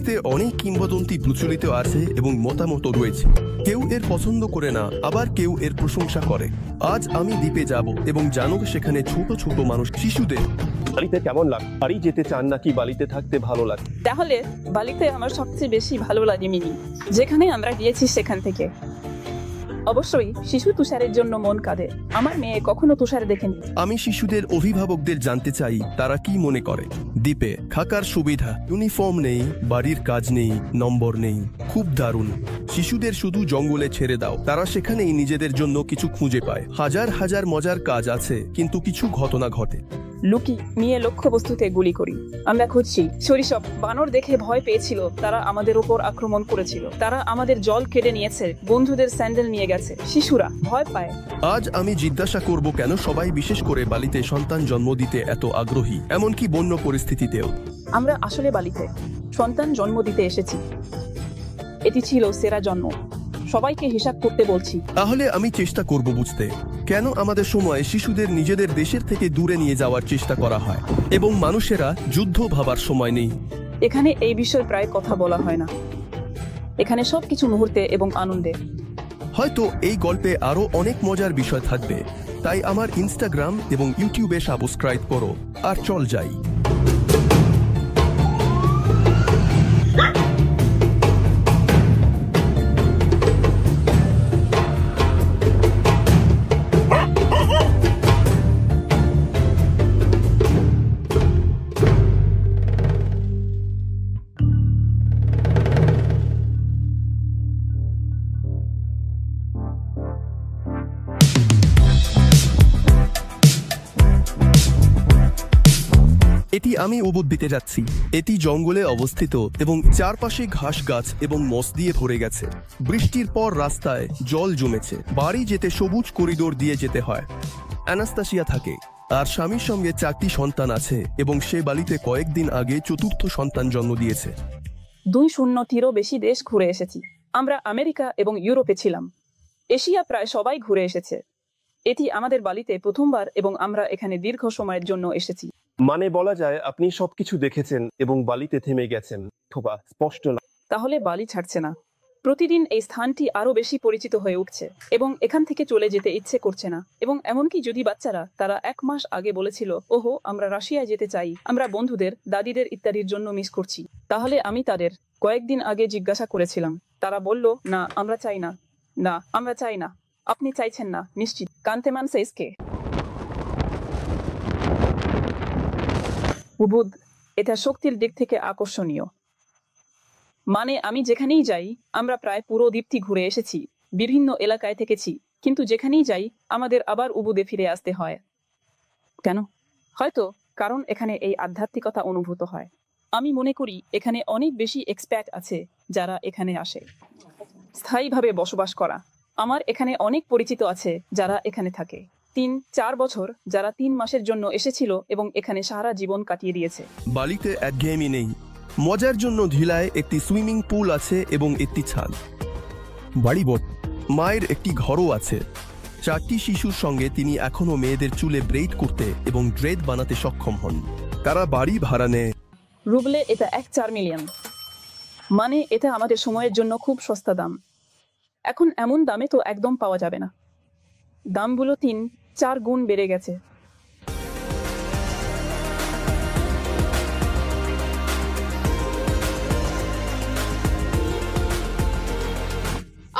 বালিতে অনেক কিংবদন্তি প্রচলিত আছে এবং মতামত রয়েছে। কেউ এর পছন্দ করে না, আবার কেউ এর প্রশংসা করে। আজ আমি দ্বীপে যাব এবং জানো সেখানে ছোট ছোট মানুষ, শিশুদের। বালিতে কেমন লাগে? বাড়ি যেতে চান নাকি বালিতে থাকতে ভালো লাগে? তাহলে বালিতে আমার সবচেয়ে বেশি ভালো লাগে মিনি, যেখানে আমরা গিয়েছি সেখান থেকে। অবশ্যই শিশু তুষারের জন্য মন কাঁদে। আমার মেয়ে কখনো তুষার দেখেনি। আমি শিশুদের অভিভাবকদের জানতে চাই তারা কি মনে করে। দ্বীপে থাকার সুবিধা, ইউনিফর্ম নেই, বাড়ির কাজ নেই, নম্বর নেই, খুব দারুণ। শিশুদের শুধু জঙ্গলে ছেড়ে দাও, তারা সেখানেই নিজেদের জন্য কিছু খুঁজে পায়। হাজার হাজার মজার কাজ আছে, কিন্তু কিছু ঘটনা ঘটে। লুকি নিয়ে লক্ষ্যবস্তুতে গুলি করি। আমরা খুঁজছি। সরিষপ বানর দেখে ভয় পেয়েছিল, তারা আমাদের উপর আক্রমণ করেছিল। তারা আমাদের জল কেড়ে নিয়েছে, বন্ধুদের স্যান্ডেল নিয়ে গেছে। শিশুরা ভয় পায়। আজ আমি জিজ্ঞাসা করব কেন সবাই, বিশেষ করে বালিতে, সন্তান জন্ম দিতে এত আগ্রহী, এমনকি বন্য পরিস্থিতিতেও। আমরা আসলে বালিতে সন্তান জন্ম দিতে এসেছি। এটি ছিল সেরা জন্ম। সবাইকে হিসাব করতে বলছি। তাহলে আমি চেষ্টা করব বুঝতে কেন আমাদের সময় শিশুদের নিজেদের দেশের থেকে দূরে নিয়ে যাওয়ার চেষ্টা করা হয় এবং মানুষেরা যুদ্ধ ভাবার সময় নেই। এখানে এই বিষয়ে প্রায় কথা বলা হয় না। এখানে সবকিছু মুহূর্তে এবং আনন্দে। হয়তো এই গল্পে আরো অনেক মজার বিষয় থাকবে, তাই আমার ইনস্টাগ্রাম এবং ইউটিউবে সাবস্ক্রাইব করো। আর চল যাই। এটি আমি উবুদ দিতে যাচ্ছি। এটি জঙ্গলে অবস্থিত এবং চারপাশে ঘাস গাছ এবং মস দিয়ে ভরে গেছে। বৃষ্টির পর রাস্তায় জল জমেছে। বাড়ি যেতে সবুজ করিডোর দিয়ে যেতে হয়। অ্যানাস্তাসিয়া থাকে, আর স্বামীর সঙ্গে 4টি সন্তান আছে এবং সে বালিতে কয়েকদিন আগে 4র্থ সন্তান জন্ম দিয়েছে। 200টিরও বেশি দেশ ঘুরে এসেছি। আমরা আমেরিকা এবং ইউরোপে ছিলাম। এশিয়া প্রায় সবাই ঘুরে এসেছে। এটি আমাদের বালিতে প্রথমবার এবং আমরা এখানে দীর্ঘ সময়ের জন্য এসেছি। মানে বলা যায় আপনি সবকিছু দেখেছেন এবং বালিতে থেমে গেছেন, অথবা স্পষ্ট না। তাহলে বালি ছাড়ছে না। প্রতিদিন এই স্থানটি আরো বেশি পরিচিত হয়ে উঠছে এবং এখান থেকে চলে যেতে ইচ্ছে করছে না। এবং এমনকি যদি বাচ্চারা, তারা 1 মাস আগে বলেছিল, ওহো আমরা রাশিয়ায় যেতে চাই, আমরা বন্ধুদের, দাদিদের ইত্যাদির জন্য মিস করছি, তাহলে আমি তাদের কয়েকদিন আগে জিজ্ঞাসা করেছিলাম। তারা বলল, না আমরা চাই না, না আমরা চাই না। আপনি চাইছেন না নিশ্চিত? কান্তেমান সেইসকে উবুদ, এটা শক্তির দিক থেকে আকর্ষণীয়। মানে আমি যেখানেই যাই, আমরা প্রায় পুরো দ্বীপটি ঘুরে এসেছি, বিভিন্ন এলাকায় থেকেছি, কিন্তু যেখানেই যাই আমাদের আবার উবুদে ফিরে আসতে হয়। কেন? হয়তো কারণ এখানে এই আধ্যাত্মিকতা অনুভূত হয়। আমি মনে করি এখানে অনেক বেশি এক্সপ্যাট আছে যারা এখানে আসে স্থায়ীভাবে বসবাস করা। আমার এখানে অনেক পরিচিত আছে যারা এখানে থাকে 3-4 বছর, যারা 3 মাসের জন্য এসেছিল এবং এখানে সারা জীবন কাটিয়ে দিয়েছে। বালিতে একঘেয়েমি নেই। মজার জন্য ঢিলায় একটি সুইমিং পুল আছে এবং একটি ছাদ। বাড়ি বোট, মায়ের একটি ঘরও আছে। 4টি শিশুর সঙ্গে তিনি এখনো মেয়েদের চুলে ব্রেইড করতে এবং ড্রেড বানাতে সক্ষম হন। তারা বাড়ি ভাড়া নেয়। রুবলে এটা 1-4 মিলিয়ন। মানে এটা আমাদের সময়ের জন্য খুব সস্তা দাম। এখন এমন দামে তো একদম পাওয়া যাবে না। দামগুলো 3-4 গুণ বেড়ে গেছে।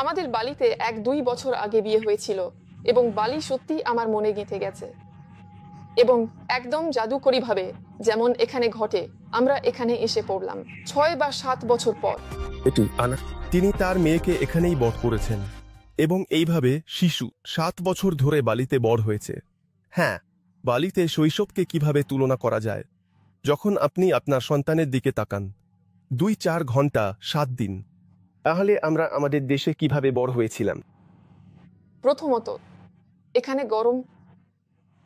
আমাদের বালিতে 1-2 বছর আগে বিয়ে হয়েছিল এবং বালি সত্যি আমার মনে গেঁথে গেছে এবং একদম জাদুকরী ভাবে যেমন এখানে ঘটে, আমরা এখানে এসে পড়লাম 6 বা 7 বছর পর। তিনি তার মেয়েকে এখানেই বড় করেছেন এবং এইভাবে শিশু 7 বছর ধরে বালিতে বড় হয়েছে। হ্যাঁ, বালিতে শৈশবকে কিভাবে তুলনা করা যায় যখন আপনি আপনার সন্তানের দিকে তাকান। 2-4 ঘন্টা 7 দিন। তাহলে আমরা আমাদের দেশে কিভাবে বড় হয়েছিলাম? প্রথমত, এখানে গরম,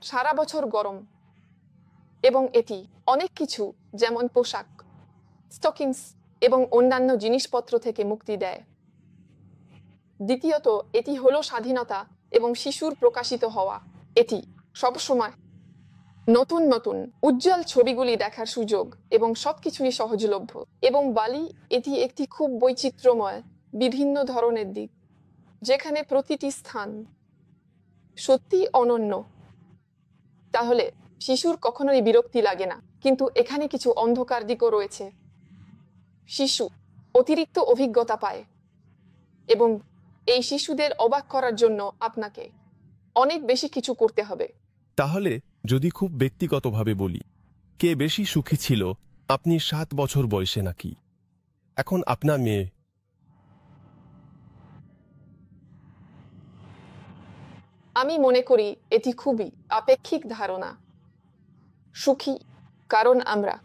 সারা বছর গরম, এবং এটি অনেক কিছু যেমন পোশাক, স্টকিংস এবং অন্যান্য জিনিসপত্র থেকে মুক্তি দেয়। দ্বিতীয়ত, এটি হলো স্বাধীনতা এবং শিশুর প্রকাশিত হওয়া। এটি সবসময় নতুন নতুন উজ্জ্বল ছবিগুলি দেখার সুযোগ এবং সবকিছুই সহজলভ্য। এবং বালি এটি একটি খুব বৈচিত্র্যময় বিভিন্ন ধরনের দিক, যেখানে প্রতিটি স্থান সত্যি অনন্য। তাহলে শিশুর কখনোই বিরক্তি লাগে না, কিন্তু এখানে কিছু অন্ধকার দিকও রয়েছে। শিশু অতিরিক্ত অভিজ্ঞতা পায় এবং এই শিশুদের অবাক করার জন্য আপনাকে অনেক বেশি কিছু করতে হবে। তাহলে যদি খুব ব্যক্তিগতভাবে বলি, কে বেশি সুখী ছিল, আপনি 7 বছর বয়সে নাকি এখন আপনার মেয়ে? আমি মনে করি এটি খুবই আপেক্ষিক ধারণা। সুখী কারণ আমরা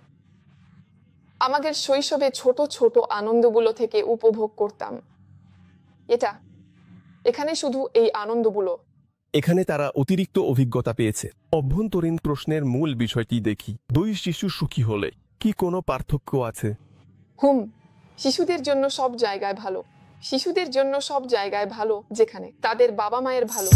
আমাদের শৈশবে ছোট ছোট আনন্দগুলো থেকে উপভোগ করতাম। এখানে শুধু এই আনন্দগুলো। এখানে তারা অতিরিক্ত অভিজ্ঞতা পেয়েছে। অভ্যন্তরীণ প্রশ্নের মূল বিষয়টি দেখি, 2 শিশু সুখী হলে কি কোনো পার্থক্য আছে? শিশুদের জন্য সব জায়গায় ভালো। শিশুদের জন্য সব জায়গায় ভালো যেখানে তাদের বাবা মায়ের ভালো।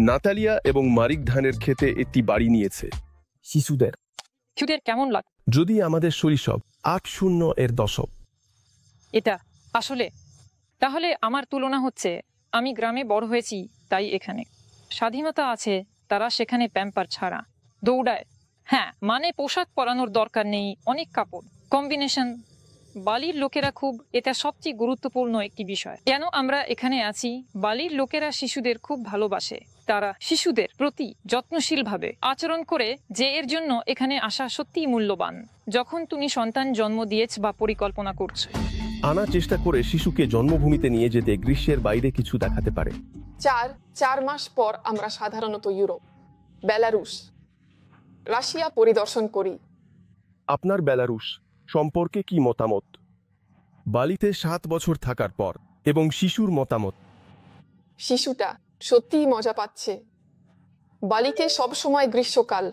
নাতালিয়া এবং মারিক ধানের ক্ষেতে একটি বাড়ি নিয়েছে। শিশুদের কেমন লাগ? যদি আমাদের শৈশব 80 এর দশক। এটা আসলে তাহলে আমার তুলনা হচ্ছে, আমি গ্রামে বড় হয়েছি, তাই এখানে স্বাধীনতা আছে। তারা সেখানে প্যাম্পার ছাড়া দৌড়ায়। হ্যাঁ, মানে পোশাক পরানোর দরকার নেই, অনেক কাপড় কম্বিনেশন। বালির লোকেরা খুব, এটা সবচেয়ে গুরুত্বপূর্ণ একটি বিষয়। কেন আমরা এখানে আছি? বালির লোকেরা শিশুদের খুব ভালোবাসে। তারা শিশুদের প্রতি যত্নশীলভাবে আচরণ করে, যে এর জন্য এখানে আসা সত্যিই মূল্যবান। যখন তুমি সন্তান জন্ম দিয়েছ বা পরিকল্পনা করছো, আনার চেষ্টা করে শিশুকে জন্মভূমিতে নিয়ে যেতে গ্রীষ্মের বাইরে কিছু দেখাতে পারে। 4 মাস পর আমরা সাধারণত ইউরোপ, বেলারুশ, রাশিয়া পরিদর্শন করি। আপনার বেলারুশ সম্পর্কে কি মতামত? বালিতে 7 বছর থাকার পর এবং শিশুর মতামত। শিশুটা সত্যিই মজা পাচ্ছে। বালিতে সব সময় গ্রীষ্মকাল।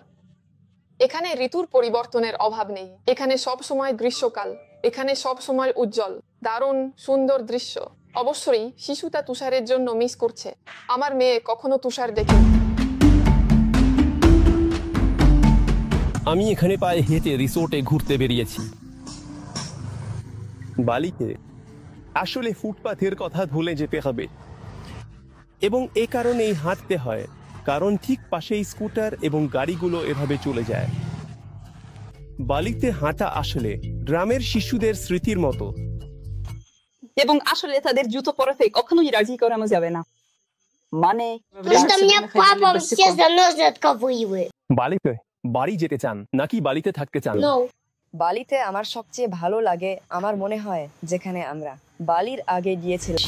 এখানে ঋতুর পরিবর্তনের অভাব নেই। এখানে সব সময় গ্রীষ্মকাল। এখানে সব সময় উজ্জ্বল, দারুণ সুন্দর দৃশ্য। অবশ্যই শিশুটা তুষারের জন্য মিস করছে। আমার মেয়ে কখনো তুষার দেখেনি। আমি এখানে পায়ে হেঁটে রিসোর্টে ঘুরতে বেরিয়েছি। বালিতে আসলে ফুটপাথের কথা ভুলে যেতে হবে এবং এ কারণেই হাঁটতে হয়, কারণ ঠিক পাশেই স্কুটার এবং গাড়িগুলো এভাবে চলে যায়। বালিতে হাঁটা আসলে গ্রামের শিশুদের স্মৃতির মতো। এবং আসলে তাদের জুতো পরাতে কখনোই রাজি করানো যাবে না। মানে Потому что мне папа все заносят, кого воюет. বালিতে বাড়ি যেতে চান নাকি বালিতে থাকতে চান? No. বালিতে আমার সবচেয়ে ভালো লাগে, আমার মনে হয়, যেখানে আমরা বালির আগে গিয়েছিলাম।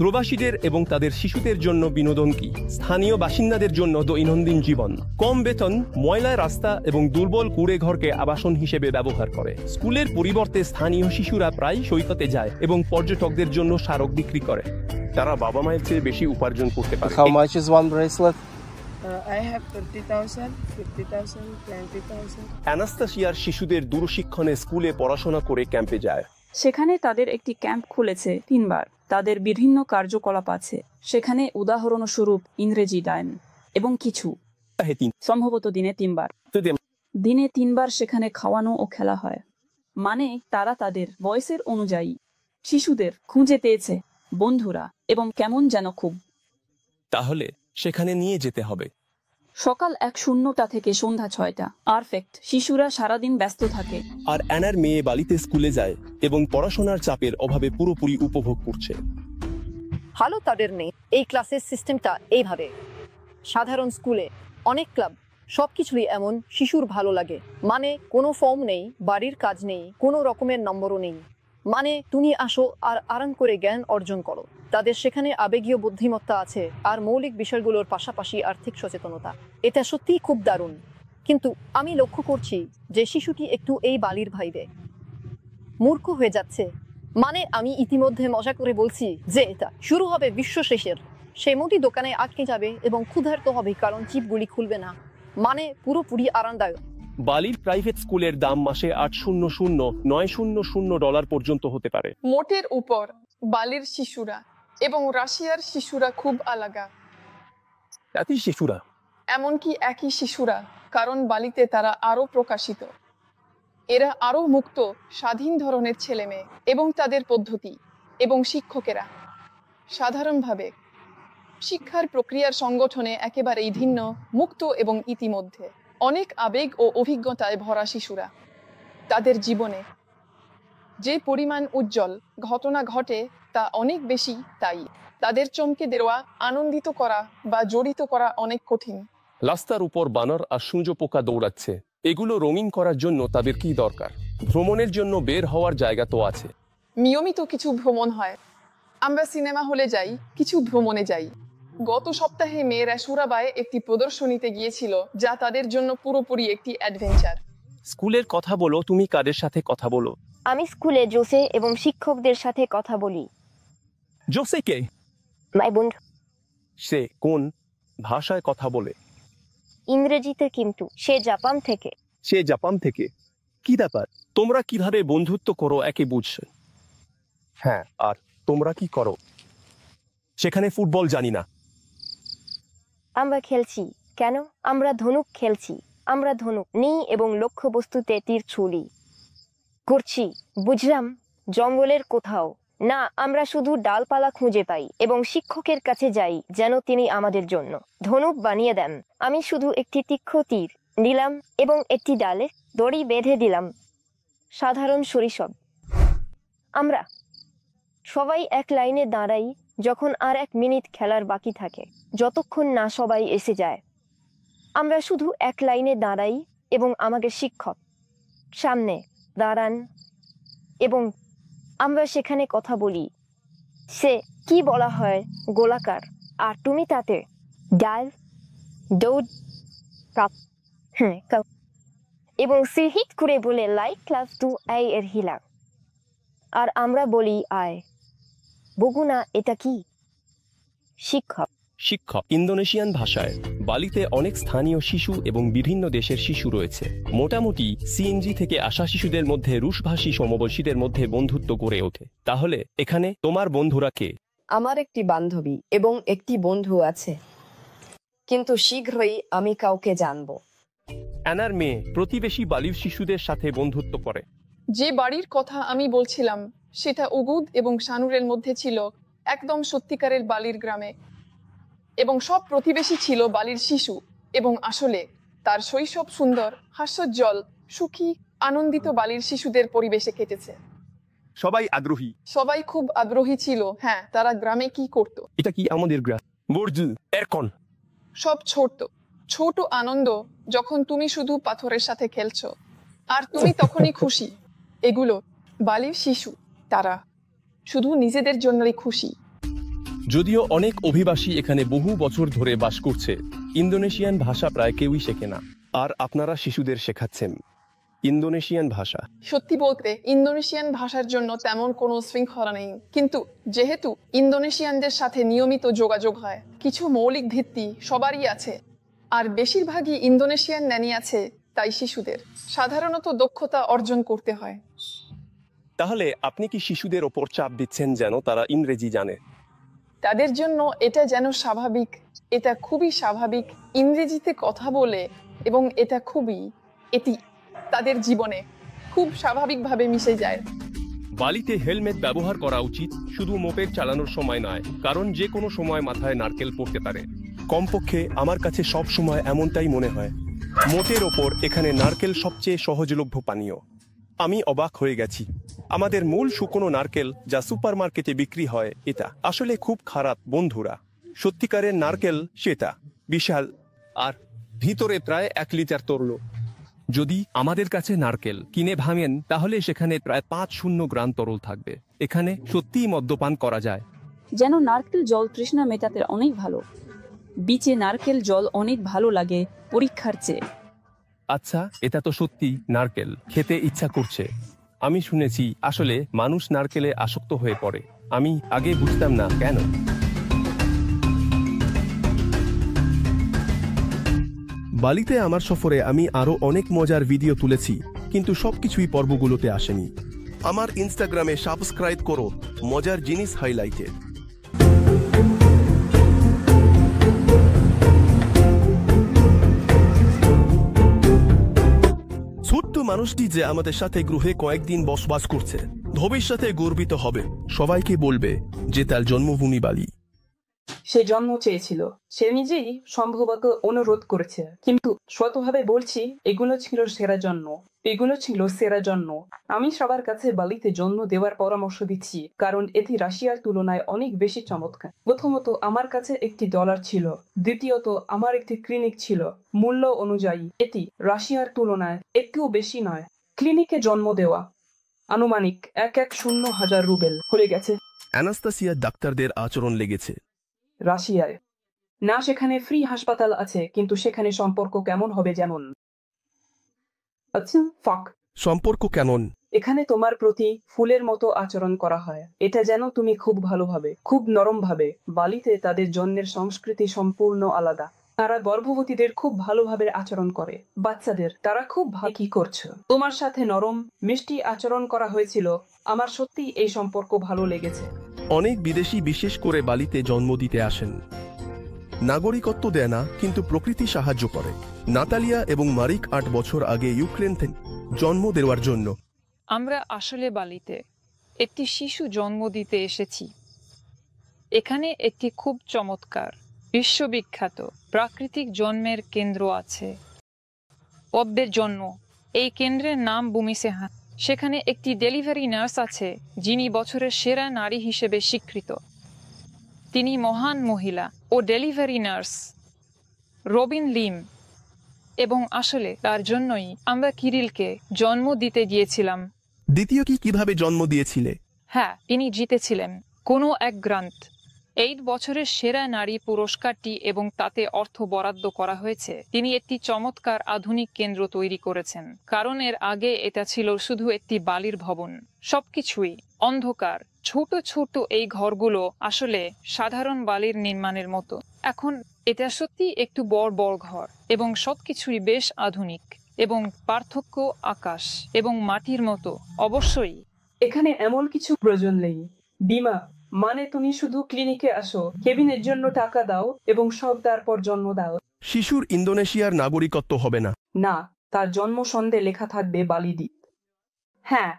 প্রবাসীদের এবং তাদের শিশুদের জন্য বিনোদন কি? স্থানীয় বাসিন্দাদের জন্য দৈনন্দিন জীবন। কম বেতন, ময়লা রাস্তা এবং দুর্বল কুড়ে ঘরকে আবাসন হিসেবে ব্যবহার করে। স্কুলের পরিবর্তে স্থানীয় শিশুরা প্রায় সৈকতে যায় এবং পর্যটকদের জন্য স্মারক বিক্রি করে। তারা বাবা মায়ের চেয়ে বেশি উপার্জন করতে পারে। How much is one bracelet? I have 30,000, 50,000, 20,000. অ্যানাস্তাসিয়ার শিশুদের দূরশিক্ষণে স্কুলে পড়াশোনা করে ক্যাম্পে যায়। সেখানে তাদের একটি ক্যাম্প খুলেছে 3 বার। তাদের বিভিন্ন কার্যকলাপ আছে সেখানে, উদাহরণস্বরূপ ইংরেজি গান এবং কিছু সম্ভবত দিনে 3 বার। দিনে 3 বার সেখানে খাওয়ানো ও খেলা হয়। মানে তারা তাদের বয়সের অনুযায়ী শিশুদের খুঁজে পেয়েছে, বন্ধুরা এবং কেমন যেন খুব। তাহলে সেখানে নিয়ে যেতে হবে। সকাল 1:00 থেকে সন্ধ্যা 6টা। পারফেক্ট। শিশুরা সারাদিন ব্যস্ত থাকে। আর অ্যানার মেয়ে বালিতে স্কুলে যায় এবং পড়াশোনার চাপের অভাবে পুরোপুরি উপভোগ করছে। ভালো তাদের নেই। এই ক্লাসের সিস্টেমটা এইভাবে। সাধারণ স্কুলে অনেক ক্লাব, সবকিছুই এমন শিশুর ভালো লাগে। মানে কোনো ফর্ম নেই, বাড়ির কাজ নেই, কোনো রকমের নম্বরও নেই। মানে তুমি আসো আর আরাম করে জ্ঞান অর্জন করো। তাদের সেখানে আবেগীয় বুদ্ধিমত্তা আছে আর মৌলিক বিষয়গুলোর পাশাপাশি আর্থিক সচেতনতা। এটা সত্যিই খুব দারুণ। কিন্তু আমি লক্ষ্য করছি যে শিশুটি একটু এই বালির ভাইবে মূর্খ হয়ে যাচ্ছে। মানে আমি ইতিমধ্যে মজা করে বলছি যে এটা শুরু হবে বিশ্ব শেষের। সে মোটি দোকানে আটকে যাবে এবং ক্ষুধার্ত হবে কারণ চিপগুলি খুলবে না। মানে পুরোপুরি আরামদায়ক। বালির প্রাইভেট স্কুলের দাম মাসে $800,900 পর্যন্ত হতে পারে। মোটের উপর বালির শিশুরা এবং রাশিয়ার শিশুরা খুব আলাদা। জাতির শিশুরা এমনকি একই শিশুরা, কারণ বালিতে তারা আরো প্রকাশিত। এরা আরো মুক্ত, স্বাধীন ধরনের ছেলে মেয়ে এবং তাদের পদ্ধতি এবং শিক্ষকেরা সাধারণভাবে শিক্ষার প্রক্রিয়ার সংগঠনে একেবারেই ভিন্ন, মুক্ত এবং ইতিমধ্যে অনেক আবেগ ও অভিজ্ঞতায় ভরা শিশুরা। তাদের জীবনে যে পরিমাণ উজ্জ্বল ঘটনা ঘটে তা অনেক বেশি, তাই তাদের চমকে দেওয়া, আনন্দিত করা বা জড়িত করা অনেক কঠিন। রাস্তার উপর বানর আর সূর্য পোকা দৌড়াচ্ছে, এগুলো রঙিন করার জন্য তাদের কি দরকার? ভ্রমণের জন্য বের হওয়ার জায়গা তো আছে। নিয়মিত কিছু ভ্রমণ হয়। আমরা সিনেমা হলে যাই, কিছু ভ্রমণে যাই। গত সপ্তাহে মেয়েরা সুরাবায়ে একটি প্রদর্শনীতে গিয়েছিল, যা তাদের জন্য পুরোপুরি একটি অ্যাডভেঞ্চার। স্কুলের কথা বলো, তুমি কাদের সাথে কথা বলো? আমি স্কুলে জোসে এবং শিক্ষকদের সাথে কথা বলি। জোসে কে? মাই বন্ধু। সে কোন ভাষায় কথা বলে? ইংরেজিতে, কিন্তু সে জাপান থেকে। সে জাপান থেকে? কি ব্যাপার? তোমরা কিভাবে বন্ধুত্ব করো একে বুঝছো? হ্যাঁ, আর তোমরা কি করো? সেখানে ফুটবল জানি না। আমরা খেলছি। কেন? আমরা ধনুক খেলছি। আমরা ধনুক নিই এবং লক্ষ্যবস্তুতে তীর ছুড়ি করছি। বুঝলাম, জঙ্গলের কোথাও না। আমরা শুধু ডালপালা খুঁজে পাই এবং শিক্ষকের কাছে যাই যেন তিনি আমাদের জন্য ধনুক বানিয়ে দেন। আমি শুধু একটি তীক্ষ্ণ তীর নিলাম এবং একটি ডালে দড়ি বেঁধে দিলাম। সাধারণ শৈশব। আমরা সবাই এক লাইনে দাঁড়াই যখন আর 1 মিনিট খেলার বাকি থাকে, যতক্ষণ না সবাই এসে যায়। আমরা শুধু এক লাইনে দাঁড়াই এবং আমাদের শিক্ষক সামনে দাঁড়ান এবং আমরা সেখানে কথা বলি। সে কি বলা হয় গোলাকার, আর তুমি তাতে ডাল দৌড় কাপ এবং সে হিট করে বলে লাইক ক্লাস 2 এর হিলা, আর আমরা বলি আয় বগুনা। এটা কি? শিক্ষক। শিক্ষক ইন্দোনেশিয়ান ভাষায়। বালিতে অনেক স্থানীয় শিশু এবং বিভিন্ন দেশের শিশু রয়েছে। মোটামুটি সিএনজি থেকে আসা শিশুদের মধ্যে রুশভাষী সমবয়সীদের মধ্যে বন্ধুত্ব গড়ে ওঠে। তাহলে এখানে তোমার বন্ধুরা কে? আমার একটি বান্ধবী এবং একটি বন্ধু আছে, কিন্তু শীঘ্রই আমি কাউকে জানবো। অ্যানার মেয়ে প্রতিবেশী বালির শিশুদের সাথে বন্ধুত্ব করে। যে বাড়ির কথা আমি বলছিলাম সেটা উগুদ এবং শানুরের মধ্যে ছিল, একদম সত্যিকারের বালির গ্রামে, এবং সব প্রতিবেশী ছিল বালির শিশু। এবং আসলে তার শৈশব সুন্দর, হাস্যোজ্জ্বল, সুখী, আনন্দিত বালির শিশুদের পরিবেশে কেটেছে। সবাই আগ্রহী। সবাই খুব আগ্রহী ছিল। হ্যাঁ, তারা গ্রামে কি করত? এটা কি আমাদের গ্রাম? বর্জু এরকন সব ছোট ছোট আনন্দ, যখন তুমি শুধু পাথরের সাথে খেলছো আর তুমি তখনই খুশি। এগুলো বালির শিশু, তারা শুধু নিজেদের জন্যই খুশি। যদিও অনেক অভিবাসী এখানে বহু বছর ধরে বাস করছে, ইন্দোনেশিয়ান ভাষা প্রায় কেউই শেখে না। আর আপনারা শিশুদের শেখাচ্ছেন ইন্দোনেশিয়ান ভাষা। সত্যি বলতে ইন্দোনেশিয়ান ভাষার জন্য তেমন কোনো শৃঙ্খলা নেই, কিন্তু যেহেতু ইন্দোনেশিয়ানদের সাথে নিয়মিত যোগাযোগ হয়, কিছু মৌলিক ভিত্তি সবারই আছে, আর বেশিরভাগই ইন্দোনেশিয়ান ন্যানি আছে, তাই শিশুদের সাধারণত দক্ষতা অর্জন করতে হয়। তাহলে আপনি কি শিশুদের ওপর চাপ দিচ্ছেন যেন তারা ইংরেজি জানে? তাদের জন্য এটা যেন স্বাভাবিক, এটা খুবই স্বাভাবিক ইংরেজিতে কথা বলে, এবং এটি তাদের জীবনে খুব স্বাভাবিকভাবে মিশে যায়। বালিতে হেলমেট ব্যবহার করা উচিত, শুধু মোপেড চালানোর সময় নয়, কারণ যে কোনো সময় মাথায় নারকেল পড়তে পারে। কমপক্ষে আমার কাছে সব সময় এমনটাই মনে হয়। মোটের ওপর এখানে নারকেল সবচেয়ে সহজলভ্য পানীয়। আমি অবাক হয়ে গেছি। আমাদের মূল শুকনো নারকেল যা সুপারমার্কেটে বিক্রি হয়, এটা আসলে খুব খারাপ বন্ধুরা। সত্যিকারের নারকেল সেটা বিশাল, আর ভিতরে প্রায় 1 লিটার তরল। যদি আমাদের কাছে নারকেল কিনে ভাঙেন, তাহলে সেখানে প্রায় 5 গ্রাম তরল থাকবে। এখানে সত্যিই মদ্যপান করা যায়। যেন নারকেল জল তৃষ্ণা মেটাতে অনেক ভালো। বিচে নারকেল জল অনেক ভালো লাগে পরীক্ষার চেয়ে। আচ্ছা, এটা তো সত্যি নারকেল খেতে ইচ্ছা করছে। আমি শুনেছি আসলে মানুষ নারকেলে আসক্ত হয়ে পড়ে। আমি আগে বুঝতাম না কেন। বালিতে আমার সফরে আমি আরো অনেক মজার ভিডিও তুলেছি, কিন্তু সবকিছুই পর্বগুলোতে আসেনি। আমার ইনস্টাগ্রামে সাবস্ক্রাইব করো মজার জিনিস হাইলাইটে। ছোট্ট মানুষটি যে আমাদের সাথে গৃহে কয়েকদিন বসবাস করছে, ভবিষ্যতে গর্বিত হবে, সবাইকে বলবে যে তার জন্মভূমি বালি। সে জন্ম চেয়েছিল, সে নিজেই সম্ভবত অনুরোধ করেছে, কিন্তু স্বতভাবে বলছি এগুলো ছিল সেরা জন্ম, এগুলো ছিল সেরা জন্ম। আমি সবার কাছে বালিতে জন্ম দেওয়ার পরামর্শ দিচ্ছি, কারণ এটি রাশিয়ার তুলনায় অনেক বেশি চমৎকার। প্রথমত, আমার কাছে একটি ডলার ছিল। দ্বিতীয়ত, আমার একটি ক্লিনিক ছিল। মূল্য অনুযায়ী এটি রাশিয়ার তুলনায় একটু বেশি নয়। ক্লিনিকে জন্ম দেওয়া আনুমানিক 110,000 রুবেল হয়ে গেছে। অ্যানাস্তাসিয়া ডাক্তারদের আচরণ লেগেছে। রাশিয়ায় না, সেখানে ফ্রি হাসপাতাল আছে, কিন্তু সেখানে সম্পর্ক কেমন হবে যেমন। আচ্ছা, ফাক। সম্পর্ক কেমন? এখানে তোমার প্রতি ফুলের মতো আচরণ করা হয়, এটা যেন তুমি খুব ভালোভাবে, খুব নরমভাবে। বালিতে তাদের জন্মের সংস্কৃতি সম্পূর্ণ আলাদা। তারা গর্ভবতীদের খুব ভালোভাবে আচরণ করে, বাচ্চাদের তারা খুব ভালো। কি করছো? তোমার সাথে নরম মিষ্টি আচরণ করা হয়েছিল। আমার সত্যি এই সম্পর্ক ভালো লেগেছে। অনেক বিদেশি বিশেষ করে বালিতে জন্ম দিতে আসেন। নাগরিকত্ব দেয় না, কিন্তু প্রকৃতি সাহায্য করে। নাতালিয়া এবং মারিক 8 বছর আগে ইউক্রেন থেকে জন্ম দেওয়ার জন্য। আমরা আসলে বালিতে একটি শিশু জন্ম দিতে এসেছি। এখানে একটি খুব চমৎকার বিশ্ববিখ্যাত প্রাকৃতিক জন্মের কেন্দ্র আছে। অব্দের জন্ম এই কেন্দ্রের নাম বুমিসেহান। সেখানে একটি ডেলিভারি নার্স আছে যিনি বছরের সেরা নারী হিসেবে স্বীকৃত। তিনি মহান মহিলা ও ডেলিভারি নার্স রবিন লিম, এবং আসলে তার জন্যই আমরা কিরিলকে জন্ম দিতে গিয়েছিলাম। দ্বিতীয় কিভাবে জন্ম দিয়েছিলে? হ্যাঁ, তিনি জিতেছিলেন কোনো এক গ্রান্ট 8 বছরের সেরা নারী পুরস্কারটি, এবং তাতে অর্থ বরাদ্দ করা হয়েছে। তিনি একটি চমৎকার আধুনিক কেন্দ্র তৈরি করেছেন, কারণ এর আগে এটা ছিল শুধু একটি বালির ভবন। সবকিছুই অন্ধকার, ছোট ছোট এই ঘরগুলো আসলে সাধারণ বালির নির্মাণের মতো। এখন এটা সত্যি একটু বড় বড় ঘর, এবং সবকিছুই বেশ আধুনিক, এবং পার্থক্য আকাশ এবং মাটির মতো। অবশ্যই এখানে এমন কিছু প্রয়োজন নেই। বিমা মানে তুমি শুধু ক্লিনিকে আসো, কেবিনের জন্য টাকা দাও এবং সব তারপর জন্ম দাও। শিশুর ইন্দোনেশিয়ার নাগরিকত্ব হবে না। না, তার জন্ম সন্ধে লেখা থাকবে বালি দ্বীপ। হ্যাঁ,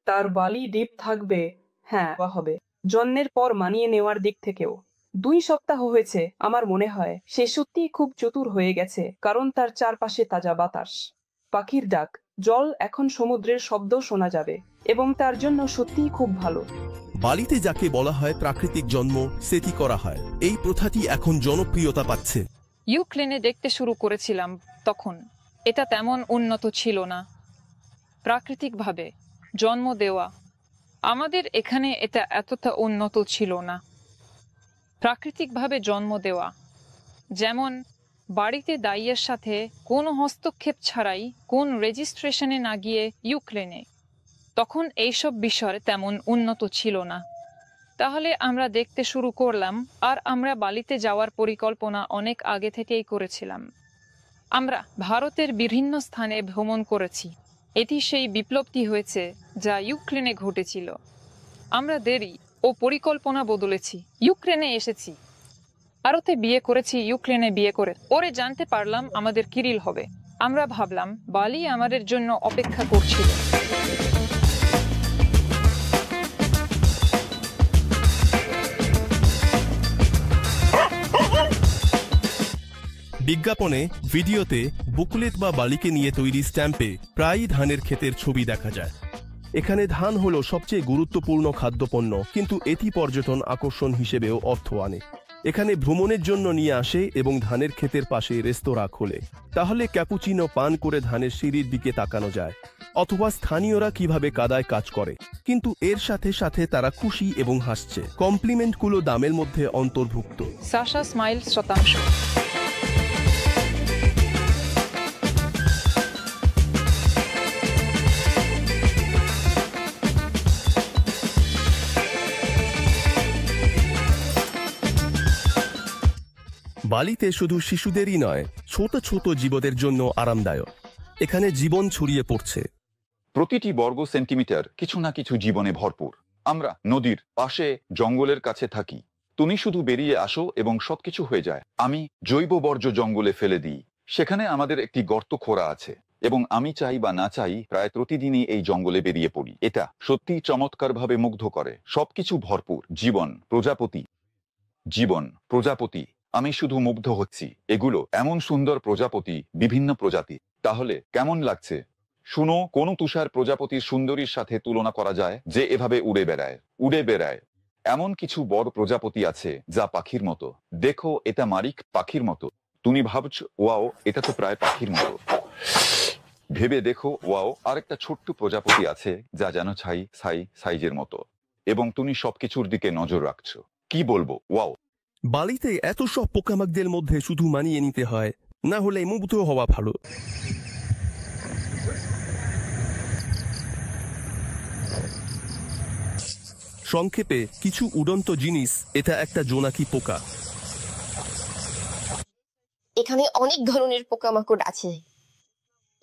তার বালি দ্বীপ থাকবে। হ্যাঁ, হবে। জন্মের পর মানিয়ে নেওয়ার দিক থেকেও 2 সপ্তাহ হয়েছে। আমার মনে হয় সে সত্যিই খুব চতুর হয়ে গেছে, কারণ তার চারপাশে তাজা বাতাস, পাখির ডাক, জল, এখন সমুদ্রের শব্দ শোনা যাবে, এবং তার জন্য সত্যিই খুব ভালো। বালিতে যাকে বলা হয় প্রাকৃতিক জন্ম, সেটি করা হয়। এই প্রথাটি এখন জনপ্রিয়তা পাচ্ছে। ইউক্রেনে দেখতে শুরু করেছিলাম, তখন এটা তেমন উন্নত ছিল না। প্রাকৃতিকভাবে জন্ম দেওয়া আমাদের এখানে এটা এতটা উন্নত ছিল না। প্রাকৃতিকভাবে জন্ম দেওয়া, যেমন বাড়িতে দাইয়ের সাথে কোনো হস্তক্ষেপ ছাড়াই, কোন রেজিস্ট্রেশনে না গিয়ে ইউক্রেনে, তখন এইসব বিষয় তেমন উন্নত ছিল না। তাহলে আমরা দেখতে শুরু করলাম, আর আমরা বালিতে যাওয়ার পরিকল্পনা অনেক আগে থেকেই করেছিলাম। আমরা ভারতের বিভিন্ন স্থানে ভ্রমণ করেছি। এটি সেই বিপ্লবটি হয়েছে যা ইউক্রেনে ঘটেছিল। আমরা দেরি ও পরিকল্পনা বদলেছি, ইউক্রেনে এসেছি, ভারতে বিয়ে করেছি, ইউক্রেনে বিয়ে করে ওরে জানতে পারলাম আমাদের কিরিল হবে। আমরা ভাবলাম বালি আমাদের জন্য অপেক্ষা করছিল। বিজ্ঞাপনে, ভিডিওতে, বুকলেট বা বালিকে নিয়ে তৈরি স্ট্যাম্পে প্রায়ই ধানের ক্ষেতের ছবি দেখা যায়। এখানে ধান হলো সবচেয়ে গুরুত্বপূর্ণ খাদ্যপণ্য, কিন্তু এটি পর্যটন আকর্ষণ হিসেবেও অর্থ আনে। এখানে ভ্রমণের জন্য নিয়ে আসে এবং ধানের ক্ষেতের পাশে রেস্তোরাঁ খোলে। তাহলে ক্যাপুচিনো পান করে ধানের সিঁড়ির দিকে তাকানো যায়, অথবা স্থানীয়রা কিভাবে কাদায় কাজ করে, কিন্তু এর সাথে সাথে তারা খুশি এবং হাসছে। কমপ্লিমেন্টগুলো দামের মধ্যে অন্তর্ভুক্ত। সাশা স্মাইল শতাংশ। বালিতে শুধু শিশুদেরই নয়, ছোট ছোট জীবদের জন্য আরামদায়ক। এখানে জীবন ছড়িয়ে পড়ছে। প্রতিটি বর্গ সেন্টিমিটার কিছু না কিছু জীবনে ভরপুর। আমরা নদীর পাশে জঙ্গলের কাছে থাকি। তুমি শুধু বেরিয়ে আসো এবং সবকিছু হয়ে যায়। আমি জৈব বর্জ্য জঙ্গলে ফেলে দিই। সেখানে আমাদের একটি গর্ত খোঁড়া আছে এবং আমি চাই বা না চাই প্রায় প্রতিদিনই এই জঙ্গলে বেরিয়ে পড়ি। এটা সত্যি চমৎকারভাবে মুগ্ধ করে। সবকিছু ভরপুর। জীবন, প্রজাপতি, জীবন, প্রজাপতি। আমি শুধু মুগ্ধ হচ্ছি। এগুলো এমন সুন্দর প্রজাপতি, বিভিন্ন প্রজাতি। তাহলে কেমন লাগছে? শুনো, কোন তুষার প্রজাপতির সুন্দরীর সাথে তুলনা করা যায় যে এভাবে উড়ে বেড়ায়? এমন কিছু বড় প্রজাপতি আছে যা পাখির মতো। দেখো, এটা মারিক পাখির মতো। তুমি ভাবছো ওয়াও, এটা তো প্রায় পাখির মতো। ভেবে দেখো, ওয়াও, আরেকটা ছোট্ট প্রজাপতি আছে যা যেন সাইজের মতো, এবং তুমি সবকিছুর দিকে নজর রাখছো। কি বলবো, ওয়াও। বালিতে এত সব পোকামাকড়ের মধ্যে শুধু মানিয়ে নিতে হয়, না হলে মুগ্ধ হওয়া ভালো। সংক্ষেপে কিছু উড়ন্ত জিনিস, এটা একটা জোনাকি পোকা। এখানে অনেক ধরনের পোকামাকড় আছে।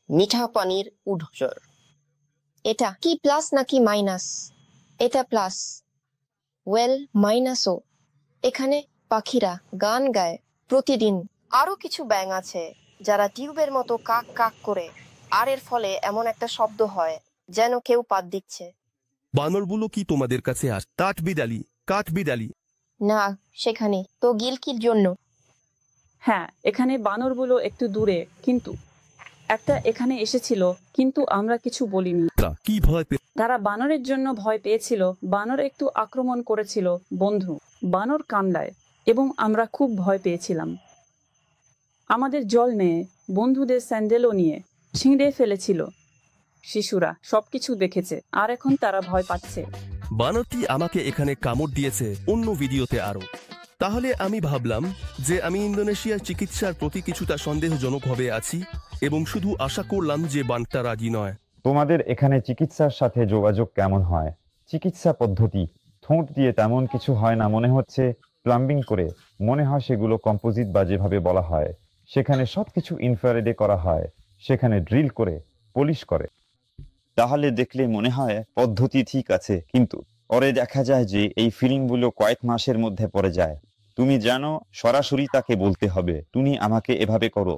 মিঠা পানির উদ্ভর। এটা কি প্লাস নাকি মাইনাস? এটা প্লাস। ওয়েল, মাইনাসও। এখানে পাখিরা গান গায় প্রতিদিন। আরো কিছু ব্যাঙ আছে যারা টিউবের মতো কাক কাক করে, আর এর ফলে এমন একটা শব্দ হয় যেন কেউ পাত দিচ্ছে। বানরগুলো কি তোমাদের কাছে আস? কাঠবিড়ালি। না, সেখানে তো গিলকির জন্য। হ্যাঁ, এখানে বানরগুলো একটু দূরে, কিন্তু একটা এখানে এসেছিল, কিন্তু আমরা কিছু বলিনি। কি ভয় পেয়ে? তারা বানরের জন্য ভয় পেয়েছিল। বানর একটু আক্রমণ করেছিল বন্ধু। বানর কান্দায় এবং আমরা খুব ভয় পেয়েছিলাম। আমাদের জল নিয়ে, বন্ধুদের স্যান্ডেলও নিয়ে ছিঁড়ে ফেলেছিল। শিশুরা সবকিছু দেখেছে আর এখন তারা ভয় পাচ্ছে। বানরটি আমাকে এখানে কামড় দিয়েছে, অন্য ভিডিওতে আরো। তাহলে আমি ভাবলাম যে আমি ইন্দোনেশিয়ার চিকিৎসার প্রতি কিছুটা সন্দেহজনকভাবে আছি এবং শুধু আশা করলাম যে বানটা রাজি নয়। তোমাদের এখানে চিকিৎসার সাথে যোগাযোগ কেমন হয়? চিকিৎসা পদ্ধতি ঠোঁট দিয়ে তেমন কিছু হয় না, মনে হচ্ছে প্লাম্বিং করে। মনে হয় সেগুলো কম্পোজিট বা যেভাবে বলা হয় সেখানে সবকিছু ইনফ্রারেডে করা হয়, সেখানে ড্রিল করে পলিশ করে। তাহলে দেখলে মনে হয় পদ্ধতি ঠিক আছে, কিন্তু পরে দেখা যায় যে এই ফিল্মগুলো কয়েক মাসের মধ্যে পড়ে যায়। তুমি জানো, সরাসরি তাকে বলতে হবে তুমি আমাকে এভাবে করো,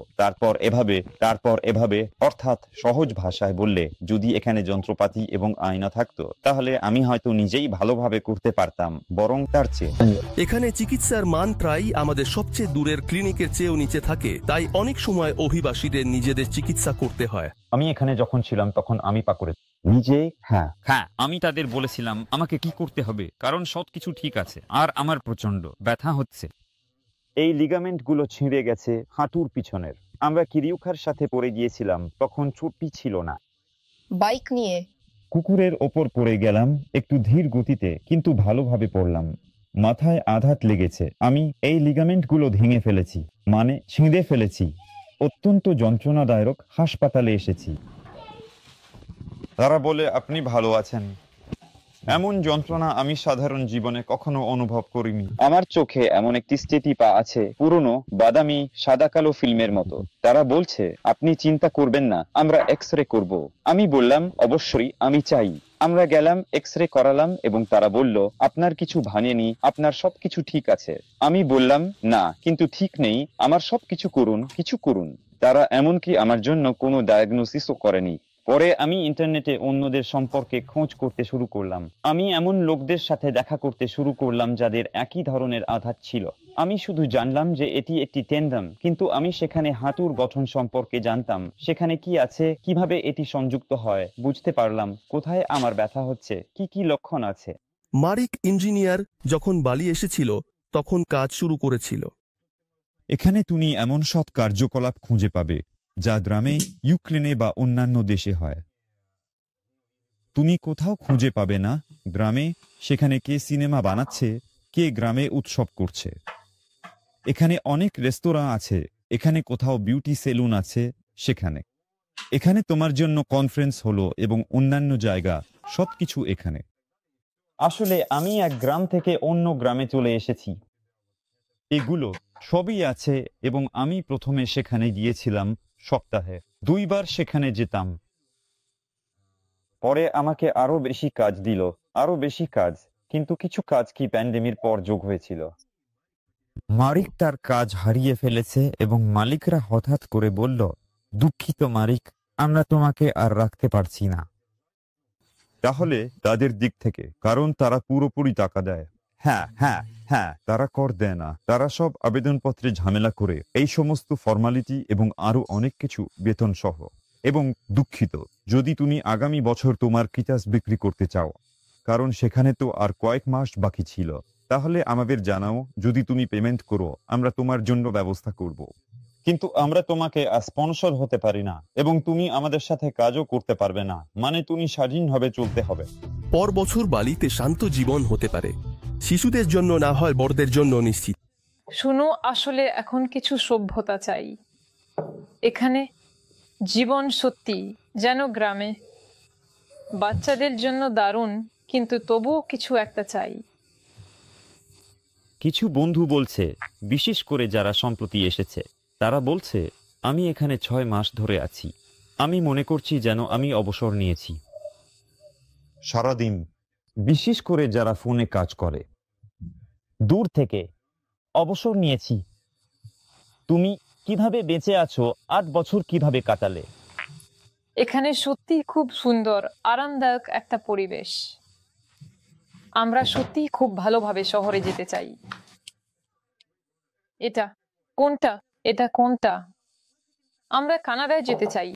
তারপর এভাবে, অর্থাৎ সহজ ভাষায় বললে, যদি এখানে যন্ত্রপাতি এবং আয়না থাকতো তাহলে আমি হয়তো নিজেই ভালোভাবে করতে পারতাম, বরং তার চেয়ে। এখানে চিকিৎসার মান প্রায় আমাদের সবচেয়ে দূরের ক্লিনিকের চেয়েও নিচে থাকে, তাই অনেক সময় অভিবাসীদের নিজেদের চিকিৎসা করতে হয়। আমি এখানে যখন ছিলাম তখন আমি পা করে নিজে। হ্যাঁ, আমি তাদের বলেছিলাম আমাকে কি করতে হবে, কারণ সবকিছু ঠিক আছে আর আমার প্রচন্ড ব্যথা হচ্ছে। এই লিগামেন্ট গুলো ছিঁড়ে গেছে হাঁটুর পিছনের। আমরা কিরিউখার সাথে পড়ে গিয়েছিলাম, তখন চোটটি ছিল না। বাইক নিয়ে কুকুরের ওপর পড়ে গেলাম একটু ধীর গতিতে, কিন্তু ভালোভাবে পড়লাম। মাথায় আঘাত লেগেছে। আমি এই লিগামেন্ট গুলো ভেঙে ফেলেছি, মানে ছিঁড়ে ফেলেছি। অত্যন্ত যন্ত্রণাদায়ক। হাসপাতালে এসেছি। তারা বলে আপনি ভালো আছেন। এমন যন্ত্রণা আমি সাধারণ জীবনে কখনো অনুভব করিনি। আমার চোখে এমন একটি স্টেটি পা আছে, পুরনো বাদামি সাদা কালো ফিল্মের মতো। তারা বলছে আপনি চিন্তা করবেন না, আমরা এক্স রে করব। আমি বললাম অবশ্যই, আমি চাই। আমরা গেলাম, এক্স রে করালাম এবং তারা বলল আপনার কিছু ভাঙেনি, আপনার সবকিছু ঠিক আছে। আমি বললাম না, কিন্তু ঠিক নেই, আমার সবকিছু কিছু করুন। তারা এমনকি আমার জন্য কোনো ডায়াগনোসিসও করেনি। পরে আমি ইন্টারনেটে অন্যদের সম্পর্কে খোঁজ করতে শুরু করলাম। আমি এমন লোকদের সাথে দেখা করতে শুরু করলাম যাদের একই ধরনের আঘাত ছিল। আমি শুধু জানলাম যে এটি একটি টেন্ডন, কিন্তু আমি সেখানে হাঁটুর গঠন সম্পর্কে জানতাম, সেখানে কি আছে, কিভাবে এটি সংযুক্ত হয়, বুঝতে পারলাম কোথায় আমার ব্যথা হচ্ছে, কি কি লক্ষণ আছে। মারিক ইঞ্জিনিয়ার যখন বালি এসেছিল তখন কাজ শুরু করেছিল। এখানে তুমি এমন সব কার্যকলাপ খুঁজে পাবে যা গ্রামে, ইউক্রেনে বা অন্যান্য দেশে হয়। তুমি কোথাও খুঁজে পাবে না গ্রামে সেখানে কে সিনেমা বানাচ্ছে, কে গ্রামে উৎসব করছে। এখানে অনেক রেস্তোরাঁ আছে, এখানে কোথাও বিউটি সেলুন আছে, সেখানে এখানে তোমার জন্য কনফারেন্স হলো এবং অন্যান্য জায়গা, সবকিছু এখানে। আসলে আমি এক গ্রাম থেকে অন্য গ্রামে চলে এসেছি। এগুলো সবই আছে এবং আমি প্রথমে সেখানে গিয়েছিলাম সপ্তাহে 2 বার সেখানে যেতাম। পরে আমাকে আরো বেশি কাজ দিল, আরো বেশি কাজ, কিন্তু কিছু কাজ কি প্যান্ডেমির পর যোগ হয়েছিল। মারিক তার কাজ হারিয়ে ফেলেছে এবং মালিকরা হঠাৎ করে বলল, দুঃখিত মারিক, আমরা তোমাকে আর রাখতে পারছি না। তাহলে তাদের দিক থেকে, কারণ তারা পুরোপুরি টাকা দেয়। হ্যাঁ, তারা কর দেয় না, তারা সব আবেদনপত্রে ঝামেলা করে, এই সমস্ত ফর্মালিটি এবং আরো অনেক কিছু বেতন সহ। এবং দুঃখিত, যদি তুমি আগামী বছর তোমার কিটাস বিক্রি করতে চাও, কারণ সেখানে তো আর কয়েক মাস বাকি ছিল, তাহলে আমাদের জানাও। যদি তুমি পেমেন্ট করো, আমরা তোমার জন্য ব্যবস্থা করব। কিন্তু আমরা তোমাকে স্পন্সর হতে পারি না এবং তুমি আমাদের সাথে কাজও করতে পারবে না, মানে তুমি স্বাধীনভাবে চলতে হবে। পর বছর বালিতে শান্ত জীবন হতে পারে, শিশুদের জন্য না হয় বড়দের জন্য নিশ্চিত। শুনো, আসলে এখন কিছু সভ্যতা চাই। এখানে জীবন সত্যি যেন গ্রামে, বাচ্চাদের জন্য দারুণ, কিন্তু তবুও কিছু একটা চাই। কিছু বন্ধু বলছে, বিশেষ করে যারা সম্প্রতি এসেছে, তারা বলছে, আমি এখানে 6 মাস ধরে আছি, আমি মনে করছি যেন আমি অবসর নিয়েছি। সারাদিন, বিশেষ করে যারা ফোনে কাজ করে। দূর থেকে অবসর নিয়েছি। তুমি কিভাবে বেঁচে আছো? 8 বছর কিভাবে কাটালে? এখানে সত্যি খুব সুন্দর, আরামদায়ক একটা পরিবেশ। আমরা সত্যি খুব ভালোভাবে শহরে যেতে চাই। এটা কোনটা? আমরা কানাডায় যেতে চাই।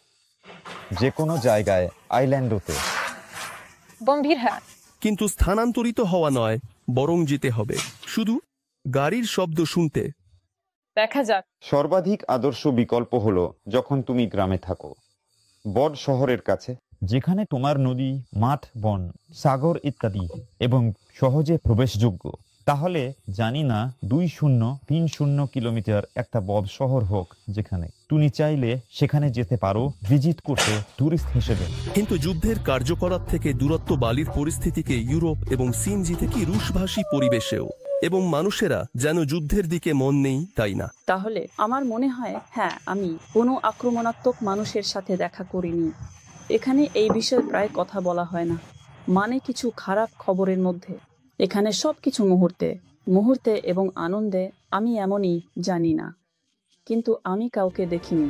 যে কোনো জায়গায়, আইল্যান্ডতে। গম্ভীর, হ্যাঁ। কিন্তু স্থানান্তরিত হওয়া নয়, বরং যেতে হবে, শুধু গাড়ির শব্দ শুনতে। দেখা যাক। সর্বাধিক আদর্শ বিকল্প হলো যখন তুমি গ্রামে থাকো, বড় শহরের কাছে, যেখানে তোমার নদী, মাঠ, বন, সাগর ইত্যাদি এবং সহজে প্রবেশযোগ্য। তাহলে জানি না 2030 কিলোমিটার একটা বড় শহর হোক, যেখানে তুমি চাইলে সেখানে যেতে পারো ভিজিট করতে টুরিস্ট হিসেবে। কিন্তু যুদ্ধের কার্যকলাপ থেকে দূরত্ব বালির পরিস্থিতিকে ইউরোপ এবং সিনজি থেকে রুশভাষী পরিবেশেও, এবং মানুষেরা যেন যুদ্ধের দিকে মন নেই, তাই না? তাহলে আমার মনে হয়, হ্যাঁ, আমি কোনো আক্রমণাত্মক মানুষের সাথে দেখা করিনি। এখানে এই বিষয়ে প্রায় কথা বলা হয় না, মানে কিছু খারাপ খবরের মধ্যে। এখানে সব কিছু মুহূর্তে এবং আনন্দে। আমি এমনই, জানি না, কিন্তু আমি কাউকে দেখিনি।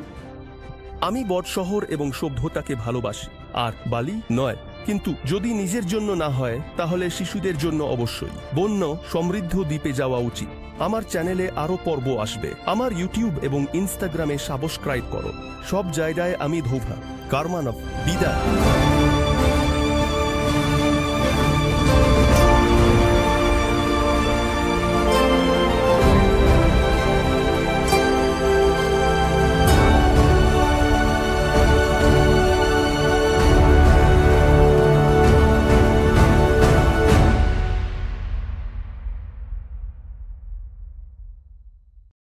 আমি বড় শহর এবং সভ্যতাকে ভালোবাসি, আর বালি নয়। কিন্তু যদি নিজের জন্য না হয়, তাহলে শিশুদের জন্য অবশ্যই বন্য সমৃদ্ধ দ্বীপে যাওয়া উচিত। আমার চ্যানেলে আরো পর্ব আসবে। আমার ইউটিউব এবং ইনস্টাগ্রামে সাবস্ক্রাইব করো। সব জায়গায় আমি ধোভা কারমানভ, বিদায়।